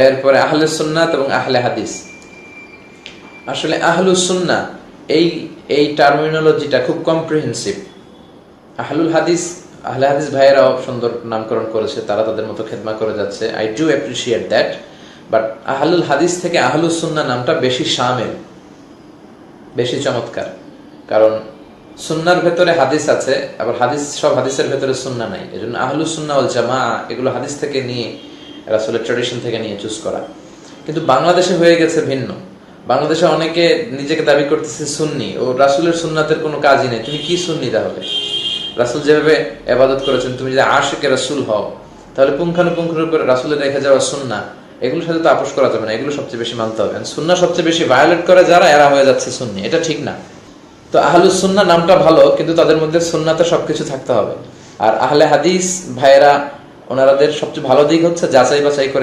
এরপরে আহলে সুন্নাত এবং আহলে হাদিস। আসলে আহলুস সুন্নাহ এই টার্মিনোলজিটা খুব কম্প্রিহেন্সিভ। আহলুল হাদিস, আহলে হাদিস ভাইয়েরাও সুন্দর নামকরণ করেছে, তারা তাদের মতো খেদমা করে যাচ্ছে, I do appreciate that. But আহলুল হাদিস থেকে আহলুস সুন্নাহ নামটা বেশি শামিল, বেশি চমৎকার। কারণ সুন্নাহর ভেতরে হাদিস আছে, আবার সব হাদিসের ভেতরে সুন্নাহ নাই। এজন্য আহলুস সুন্নাহ ওয়াল জামাআহ এগুলো হাদিস থেকে নিয়ে, রাসূলের ট্র্যাডিশন থেকে নিয়ে চুজ করা। কিন্তু বাংলাদেশে হয়ে গেছে ভিন্ন। বাংলাদেশে অনেকে নিজেকে দাবি করতেছে সুন্নি, ও রাসূলের সুন্নাতের কোনো কাজই নেই। তুমি কি সুন্নি তাহলে? রাসূল যেভাবে ইবাদত করেছেন, তুমি যদি আশিকে রাসূল হও, তাহলে পুঙ্খানুপুঙ্খ রূপে রাসূলের রেখে যাওয়া সুন্নাহ, এগুলোর সাথে তো আপোষ করা যাবে না। এগুলো সবচেয়ে বেশি মানতে হবে। সুন্নাহ সবচেয়ে বেশি ভায়োলেট করে যারা, এরা হয়ে যাচ্ছে সুন্নি। এটা ঠিক না। তো আহলুস সুন্নাহ নামটা ভালো, কিন্তু তাদের মধ্যে সুন্নাতে সবকিছু থাকতে হবে। আর আহলে হাদিস ভাইয়েরা, ওনাদের সবচেয়ে ভালো দিক হচ্ছে যাচাই বাছাই করে